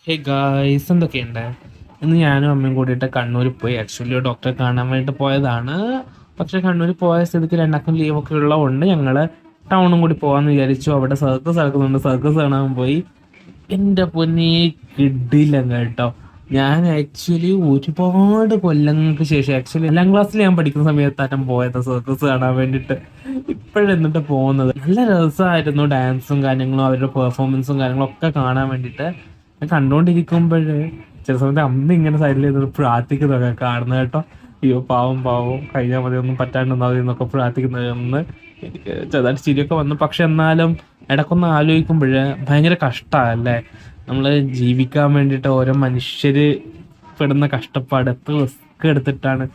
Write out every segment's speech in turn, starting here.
Hey guys, എന്തൊക്കെയുണ്ട്? ഇന്ന് ഞാനും അമ്മയും കൂടിയിട്ട് കണ്ണൂർ പോയി. ആക്ച്വലി ഒരു ഡോക്ടറെ കാണാൻ വേണ്ടിയിട്ട് പോയതാണ്. പക്ഷേ കണ്ണൂർ പോയ സ്ഥിതിക്ക് രണ്ടാക്കും ലീവൊക്കെ ഉള്ളതുകൊണ്ട് ഞങ്ങൾ ടൗണും കൂടി പോകാമെന്ന് വിചാരിച്ചു. അവിടെ സർക്കസ് നടക്കുന്നുണ്ട്, സർക്കസ് കാണാൻ പോയി. എൻ്റെ പൊന്നേ, കിടില്ല കേട്ടോ. ഞാൻ ആക്ച്വലി ഒരുപാട് കൊല്ലങ്ങൾക്ക് ശേഷം, ആക്ച്വലി 4ാം ക്ലാസ്സിൽ ഞാൻ പഠിക്കുന്ന സമയത്താറ്റം പോയത് സർക്കസ് കാണാൻ വേണ്ടിയിട്ട്. ഇപ്പോഴെന്നിട്ട് പോകുന്നത് നല്ല രസമായിരുന്നു. ഡാൻസും കാര്യങ്ങളും അവരുടെ പെർഫോമൻസും കാര്യങ്ങളും ഒക്കെ കാണാൻ വേണ്ടിയിട്ട് കണ്ടുകൊണ്ടിരിക്കുമ്പോൾ ചില സമയത്ത് അമ്മ ഇങ്ങനെ സൈഡിൽ നിന്ന് പ്രാർത്ഥിക്കുന്നതൊക്കെ കാണുന്നത് കേട്ടോ. അയ്യോ പാവം പാവം, കഴിഞ്ഞാൽ മതി, ഒന്നും പറ്റാണ്ടെന്നാൽ മതി എന്നൊക്കെ പ്രാർത്ഥിക്കുന്നതെന്ന് എനിക്ക് ചെറുതായിട്ട് ചിരിയൊക്കെ വന്നു. പക്ഷെ എന്നാലും ഇടയ്ക്കൊന്ന് ആലോചിക്കുമ്പോൾ ഭയങ്കര കഷ്ടമല്ലേ നമ്മൾ ജീവിക്കാൻ വേണ്ടിയിട്ട് ഓരോ മനുഷ്യർ പെടുന്ന കഷ്ടപ്പാട്, എത്ര റിസ്ക് എടുത്തിട്ടാണ്.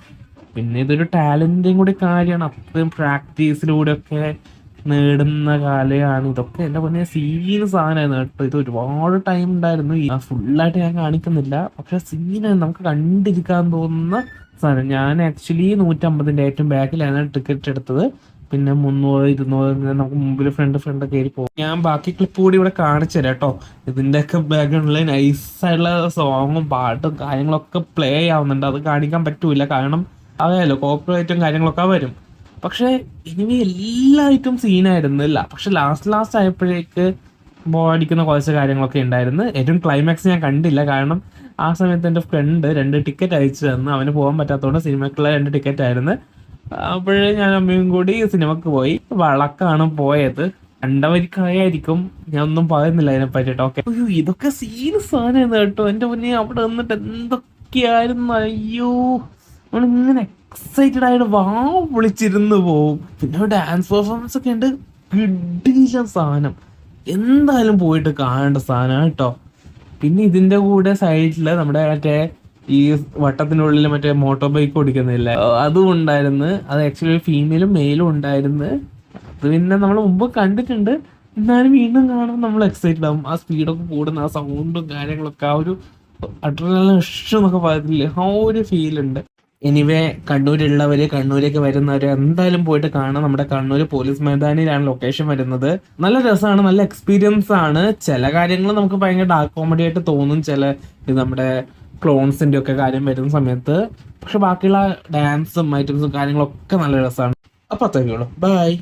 പിന്നെ ഇതൊരു ടാലൻറ്റും കൂടി കാര്യമാണ്. അത്രയും പ്രാക്ടീസിലൂടെയൊക്കെ നേടുന്ന കാലയാണ് ഇതൊക്കെ. എൻ്റെ പൊന്നെ സീന് സാധനമായിരുന്നു കേട്ടോ. ഇത് ഒരുപാട് ടൈം ഉണ്ടായിരുന്നു. ഫുള്ളായിട്ട് ഞാൻ കാണിക്കുന്നില്ല, പക്ഷെ സീന് നമുക്ക് കണ്ടിരിക്കാൻ തോന്നുന്ന സാധനം. ഞാൻ ആക്ച്വലി 150ൻ്റെ ഏറ്റവും ബാക്കിലാണ് ടിക്കറ്റ് എടുത്തത്. പിന്നെ 300, 200 നമുക്ക് മുമ്പിൽ ഫ്രണ്ട് കയറി പോകും. ഞാൻ ബാക്കി ക്ലിപ്പ് കൂടി ഇവിടെ കാണിച്ചു തരാം കേട്ടോ. ഇതിൻ്റെയൊക്കെ ബാക്ക്ഗ്രൗണ്ടിൽ നൈസായിട്ടുള്ള സോങ്ങും പാട്ടും കാര്യങ്ങളൊക്കെ പ്ലേ ആവുന്നുണ്ട്. അത് കാണിക്കാൻ പറ്റൂല, കാരണം അറിയാലോ കോപ്പറേറ്റും കാര്യങ്ങളൊക്കെ വരും. പക്ഷെ ഇനി എല്ലായിട്ടും സീനായിരുന്നില്ല. പക്ഷെ ലാസ്റ്റ് ആയപ്പോഴേക്ക് ബോറടിക്കുന്ന കുറച്ച് കാര്യങ്ങളൊക്കെ ഉണ്ടായിരുന്നു. ഏറ്റവും ക്ലൈമാക്സ് ഞാൻ കണ്ടില്ല, കാരണം ആ സമയത്ത് എൻ്റെ ഫ്രണ്ട് 2 ടിക്കറ്റ് അയച്ചു തന്നു. അവന് പോകാൻ പറ്റാത്തതുകൊണ്ട് സിനിമക്കുള്ള 2 ടിക്കറ്റ് ആയിരുന്നു. അപ്പോഴേ ഞാൻ അമ്മയും കൂടി സിനിമക്ക് പോയി. വളക്കാണ് പോയത്. കണ്ടവർക്കായിരിക്കും, ഞാൻ ഒന്നും പറയുന്നില്ല അതിനെ പറ്റിയിട്ട്. ഓക്കെ, അയ്യോ ഇതൊക്കെ സീന് സാധനമായിരുന്നു കേട്ടോ. എൻ്റെ മുന്നേ അവിടെ വന്നിട്ട് എന്തൊക്കെയായിരുന്നു. അയ്യോ, നമ്മളിങ്ങനെ എക്സൈറ്റഡ് ആയിട്ട് വിളിച്ചിരുന്ന് പോവും. പിന്നെ ഡാൻസ് പെർഫോമൻസ് ഒക്കെ ഉണ്ട്, കിടില സാധനം. എന്തായാലും പോയിട്ട് കാണേണ്ട സാധനമാണ് കേട്ടോ. പിന്നെ ഇതിന്റെ കൂടെ സൈഡിൽ നമ്മുടെ മറ്റേ ഈ വട്ടത്തിനുള്ളിൽ മറ്റേ മോട്ടോർ ബൈക്ക് ഓടിക്കുന്നില്ലേ, അതും ഉണ്ടായിരുന്നു. അത് ആക്ച്വലി ഫീമെയിലും മെയിലും ഉണ്ടായിരുന്നു. അത് പിന്നെ നമ്മൾ മുമ്പ് കണ്ടിട്ടുണ്ട്, എന്നാലും വീണ്ടും കാണുമ്പോൾ നമ്മൾ എക്സൈറ്റഡ് ആവും. ആ സ്പീഡൊക്കെ കൂടുന്ന ആ സൗണ്ടും കാര്യങ്ങളൊക്കെ, ആ ഒരു അഡ്രിനലിൻ റഷ് എന്നൊക്കെ പറയത്തില്ലേ, ആ ഒരു ഫീലുണ്ട്. എനിവേ, കണ്ണൂരുള്ളവര്, കണ്ണൂരേക്ക് വരുന്നവര് എന്തായാലും പോയിട്ട് കാണാം. നമ്മുടെ കണ്ണൂർ പോലീസ് മൈതാനിയിലാണ് ലൊക്കേഷൻ വരുന്നത്. നല്ല രസമാണ്, നല്ല എക്സ്പീരിയൻസ് ആണ്. ചില കാര്യങ്ങൾ നമുക്ക് ഭയങ്കര ഡാർക്ക് കോമഡി ആയിട്ട് തോന്നും, ചില ഇത് നമ്മുടെ ക്ലോൺസിന്റെ ഒക്കെ കാര്യം വരുന്ന സമയത്ത്. പക്ഷെ ബാക്കിയുള്ള ഡാൻസും ഐറ്റംസും കാര്യങ്ങളൊക്കെ നല്ല രസമാണ്. അപ്പൊ അത്രയൊക്കെ ഉള്ളൂ. ബൈ.